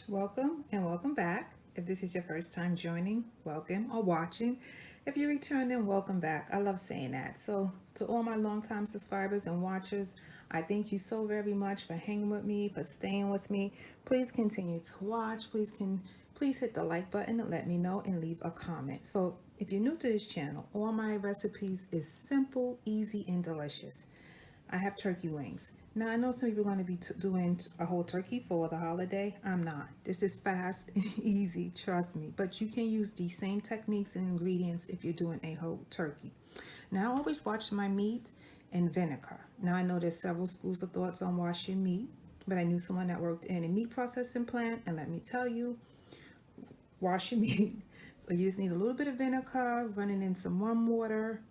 Welcome and welcome back. If this is your first time joining, welcome or watching. If you return, then welcome back. I love saying that. So, to all my longtime subscribers and watchers, I thank you so very much for hanging with me, for staying with me. Please continue to watch. Please hit the like button and let me know and leave a comment. So, if you're new to this channel, all my recipes is simple, easy, and delicious. I have turkey wings. Now, I know some people are going to be doing a whole turkey for the holiday. I'm not. This is fast and easy, trust me. But you can use these same techniques and ingredients if you're doing a whole turkey. Now, I always wash my meat in vinegar. Now, I know there's several schools of thoughts on washing meat, but I knew someone that worked in a meat processing plant, and let me tell you, wash your meat. So you just need a little bit of vinegar, run it in some warm water,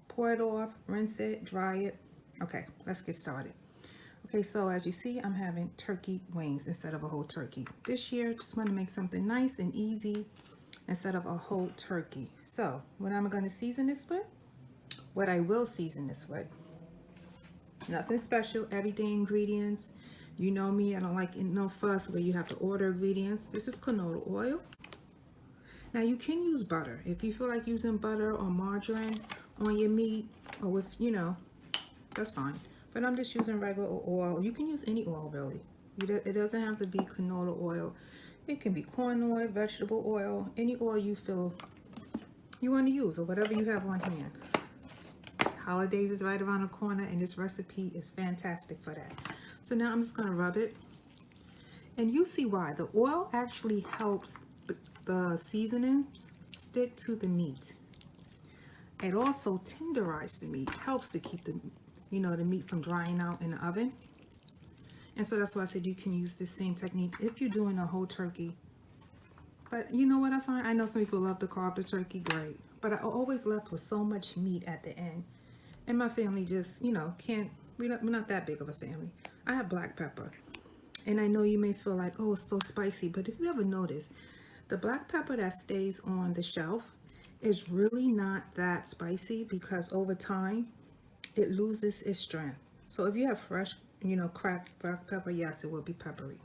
pour it off, rinse it, dry it. Okay, let's get started. Okay, so as you see, I'm having turkey wings instead of a whole turkey. This year, just want to make something nice and easy instead of a whole turkey. So, what I'm going to season this with, what I will season this with, nothing special, everyday ingredients. You know me, I don't like no fuss where you have to order ingredients. This is canola oil. Now you can use butter. If you feel like using butter or margarine on your meat or with, that's fine. But I'm just using regular oil. You can use any oil really. It doesn't have to be canola oil. It can be corn oil, vegetable oil, any oil you feel you want to use or whatever you have on hand. Holidays is right around the corner and this recipe is fantastic for that. So now I'm just going to rub it. And you see why. The oil actually helps the seasoning stick to the meat. It also tenderizes the meat, helps to keep the meat from drying out in the oven. And so that's why I said you can use this same technique if you're doing a whole turkey. But you know what I find? I know some people love to carve the turkey, great. But I always left with so much meat at the end. And my family just, can't, we're not that big of a family. I have black pepper. And I know you may feel like, oh, it's so spicy. But if you ever notice, the black pepper that stays on the shelf is really not that spicy because over time, it loses its strength. So if you have fresh, cracked black pepper, yes, it will be peppery.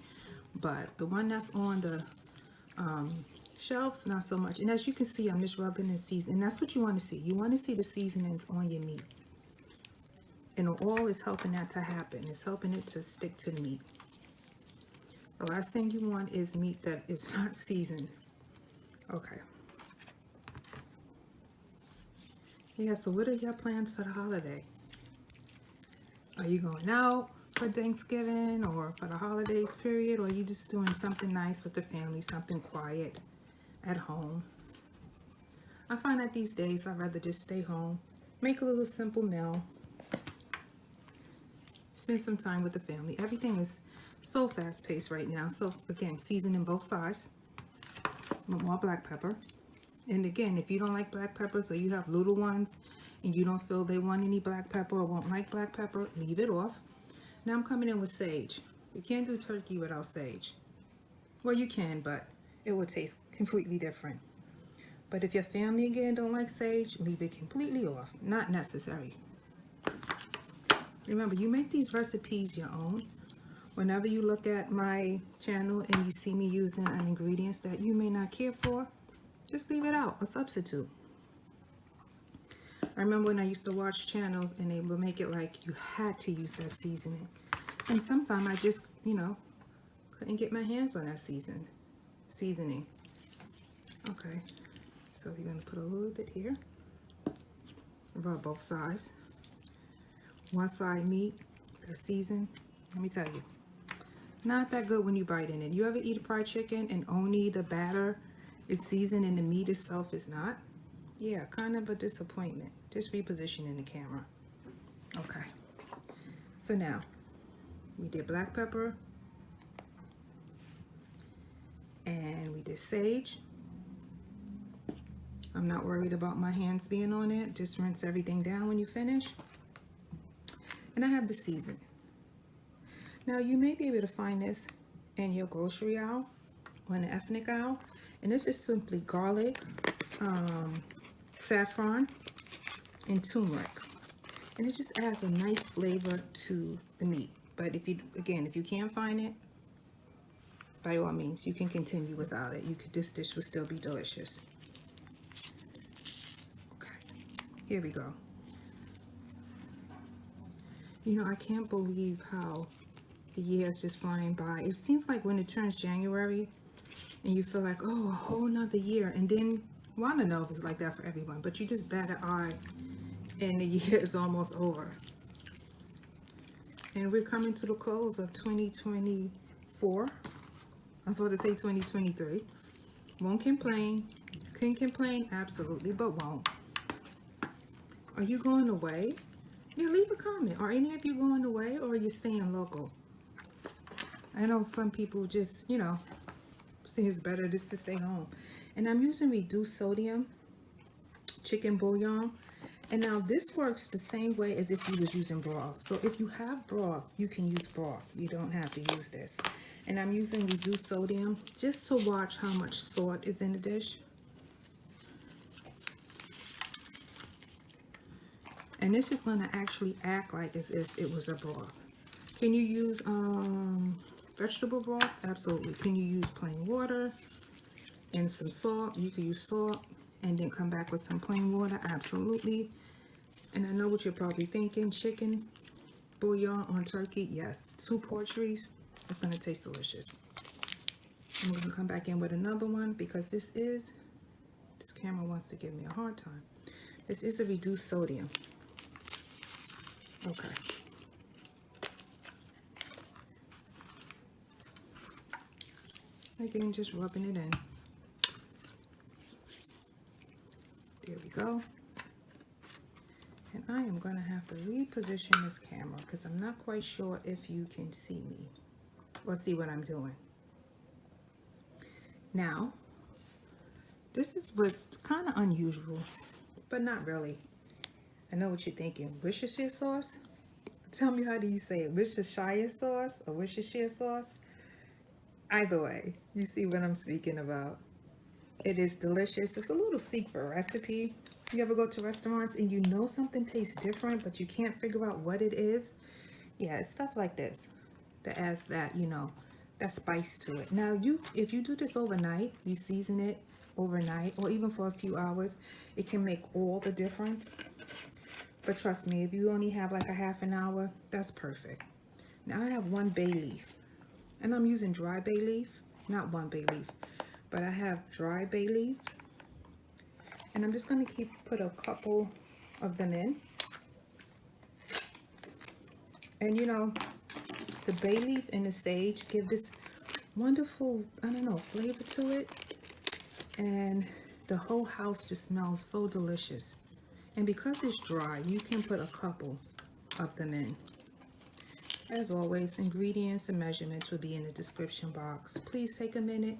But the one that's on the shelves, not so much. And as you can see, I'm just rubbing and seasoning. And that's what you want to see. You want to see the seasonings on your meat. And the oil is helping that to happen. It's helping it to stick to the meat. The last thing you want is meat that is not seasoned. Okay. Yeah, so what are your plans for the holiday? Are you going out for Thanksgiving or for the holidays period? Or are you just doing something nice with the family, something quiet at home? I find that these days I'd rather just stay home, make a little simple meal, spend some time with the family. Everything is so fast paced right now. So again, seasoning both sides with more black pepper. And again, if you don't like black peppers or you have little ones and you don't feel they want any black pepper or won't like black pepper, leave it off. Now I'm coming in with sage. You can't do turkey without sage. Well, you can, but it will taste completely different. But if your family again don't like sage, leave it completely off. Not necessary. Remember, you make these recipes your own. Whenever you look at my channel and you see me using an ingredients that you may not care for, just leave it out, a substitute. I remember when I used to watch channels and they would make it like you had to use that seasoning. And sometimes I just, couldn't get my hands on that seasoning. Okay, so we're going to put a little bit here. Rub both sides. One side meat, the seasoned, let me tell you, not that good when you bite in it. You ever eat fried chicken and only the batter is seasoned and the meat itself is not? Yeah, kind of a disappointment. Just repositioning the camera. Okay. So now, we did black pepper. And we did sage. I'm not worried about my hands being on it. Just rinse everything down when you finish. And I have the season. Now, you may be able to find this in your grocery aisle or in the ethnic aisle. And this is simply garlic, saffron, and turmeric. And it just adds a nice flavor to the meat. But if you can't find it, by all means, you can continue without it. This dish will still be delicious. Okay, here we go. You know, I can't believe how the year is just flying by. It seems like when it turns January and you feel like, oh, a whole nother year. And then, well, I don't know if it's like that for everyone, but you just bat an eye and the year is almost over. And we're coming to the close of 2024. I was about to say 2023. Won't complain. Can complain, absolutely, but won't. Are you going away? Yeah, leave a comment. Are any of you going away, or are you staying local? I know some people just, you know, see it's better just to stay home. And I'm using reduced sodium chicken bouillon. And now this works the same way as if you was using broth. So if you have broth, you can use broth. You don't have to use this. And I'm using reduced sodium just to watch how much salt is in the dish. And this is going to actually act like as if it was a broth. Can you use vegetable broth? Absolutely. Can you use plain water and some salt? You can use salt and then come back with some plain water. Absolutely. And I know what you're probably thinking. Chicken bouillon on turkey. Yes. 2 poultries. It's going to taste delicious. And we're going to come back in with another one because this camera wants to give me a hard time. This is a reduced sodium. Okay. Again, just rubbing it in. There we go. And I am going to have to reposition this camera because I'm not quite sure if you can see me or see what I'm doing. Now, this was kind of unusual, but not really. I know what you're thinking. Worcestershire sauce? Tell me, how do you say it? Worcestershire sauce or Worcestershire sauce? Either way, you see what I'm speaking about. It is delicious. It's a little secret recipe. You ever go to restaurants and you know something tastes different, but you can't figure out what it is? Yeah, it's stuff like this that adds that, you know, that spice to it. Now, if you do this overnight, you season it overnight or even for a few hours, it can make all the difference. But trust me, if you only have like a half an hour, that's perfect. Now I have 1 bay leaf, and I'm using dry bay leaf, not 1 bay leaf, but I have dry bay leaf. And I'm just going to put a couple of them in. And you know, the bay leaf and the sage give this wonderful, I don't know, flavor to it. And the whole house just smells so delicious. And because it's dry, you can put a couple of them in. As always, ingredients and measurements will be in the description box. Please take a minute,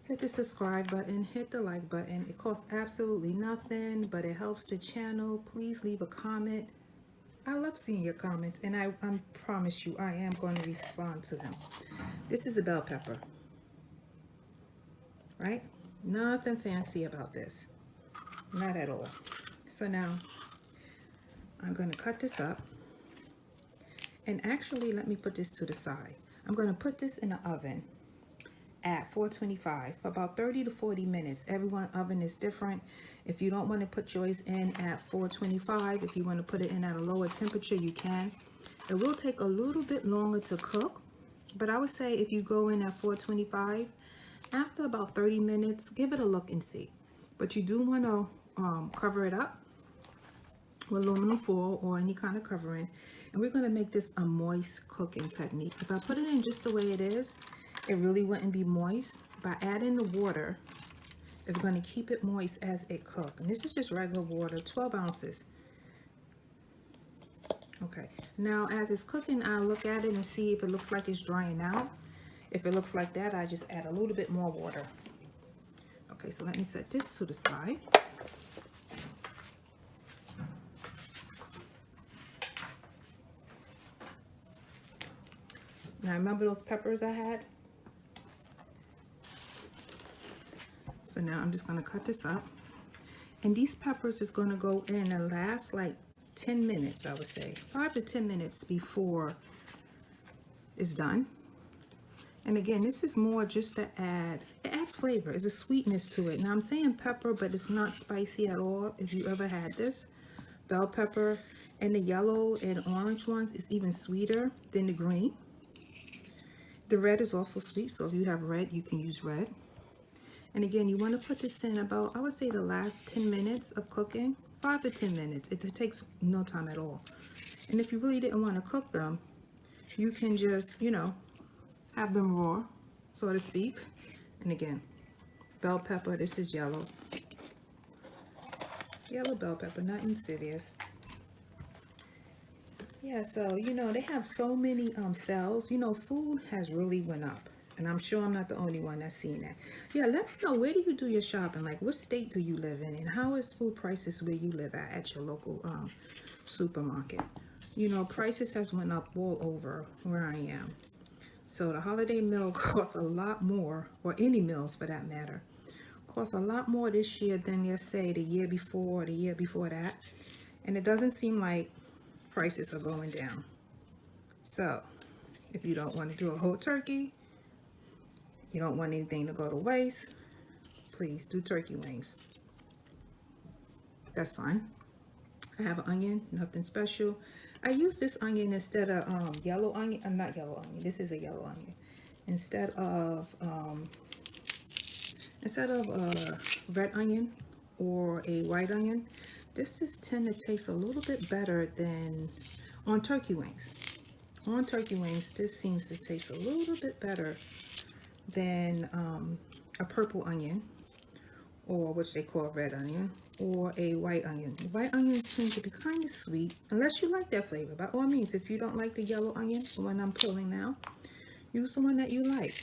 hit the subscribe button, hit the like button. It costs absolutely nothing, but it helps the channel. Please leave a comment. I love seeing your comments, and I promise you I am going to respond to them. This is a bell pepper, right? Nothing fancy about this. Not at all. So now I'm going to cut this up, and actually let me put this to the side. I'm going to put this in the oven at 425 for about 30 to 40 minutes. Everyone's oven is different. If you don't want to put yours in at 425, if you want to put it in at a lower temperature, you can. It will take a little bit longer to cook, but I would say if you go in at 425, after about 30 minutes, give it a look and see. But you do want to cover it up with aluminum foil or any kind of covering, and we're going to make this a moist cooking technique. If I put it in just the way it is, it really wouldn't be moist. By adding the water, it's going to keep it moist as it cooks. And this is just regular water, 12 ounces. Okay, now as it's cooking, I look at it and see if it looks like it's drying out. If it looks like that, I just add a little bit more water. Okay, so let me set this to the side. Now remember those peppers I had? So now I'm just going to cut this up. And these peppers is going to go in and last like 10 minutes, I would say. 5 to 10 minutes before it's done. And again, this is more just to add, it adds flavor. It's a sweetness to it. Now I'm saying pepper, but it's not spicy at all. If you ever had this, bell pepper, and the yellow and orange ones is even sweeter than the green. The red is also sweet, so if you have red, you can use red. And again, you want to put this in about, I would say the last 10 minutes of cooking, 5 to 10 minutes. It takes no time at all. And if you really didn't want to cook them, you can just, have them raw, so to speak. And again, bell pepper, this is yellow. Yellow bell pepper, nothing serious. Yeah, so, they have so many cells. Food has really went up. And I'm sure I'm not the only one that's seen that. Yeah, let me know, where do you do your shopping? Like, what state do you live in? And how is food prices where you live at your local supermarket? Prices has went up all over where I am. So the holiday meal costs a lot more, or any meals for that matter, costs a lot more this year than, let's say, the year before or the year before that. And it doesn't seem like prices are going down. So if you don't want to do a whole turkey, you don't want anything to go to waste, please do turkey wings. That's fine. I have an onion, nothing special. I use this onion instead of yellow onion. Not yellow onion. This is a yellow onion. Instead of red onion or a white onion, this just tend to taste a little bit better than on turkey wings. On turkey wings, this seems to taste a little bit better than a purple onion, or which they call red onion, or a white onion. The white onion seems to be kind of sweet, unless you like that flavor. By all means, if you don't like the yellow onion, the one I'm pulling now, use the one that you like.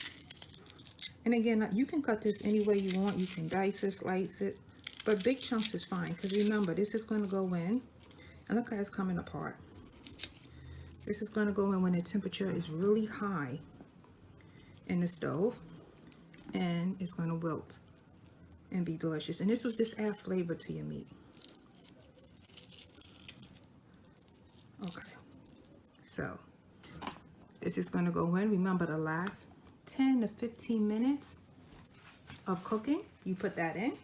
And again, you can cut this any way you want. You can dice it, slice it, but big chunks is fine, because remember, this is going to go in, and look how it's coming apart. This is going to go in when the temperature is really high in the stove, and it's going to wilt and be delicious. And this will just add flavor to your meat. Okay, so this is going to go in. Remember, the last 10 to 15 minutes of cooking, you put that in.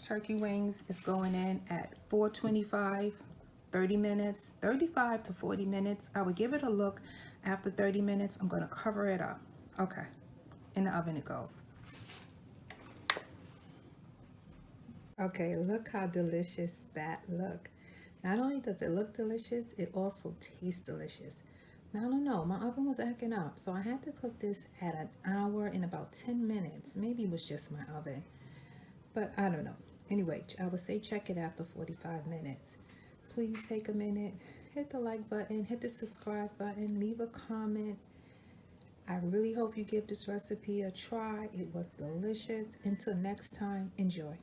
Turkey wings is going in at 425, 30 minutes, 35 to 40 minutes. I would give it a look after 30 minutes. I'm going to cover it up. Okay, in the oven it goes. Okay, look how delicious that look. Not only does it look delicious, it also tastes delicious. Now, I don't know, my oven was acting up, so I had to cook this at an hour and about 10 minutes. Maybe it was just my oven, but I don't know. Anyway, I would say check it after 45 minutes. Please take a minute, hit the like button, hit the subscribe button, leave a comment. I really hope you give this recipe a try. It was delicious. Until next time, enjoy.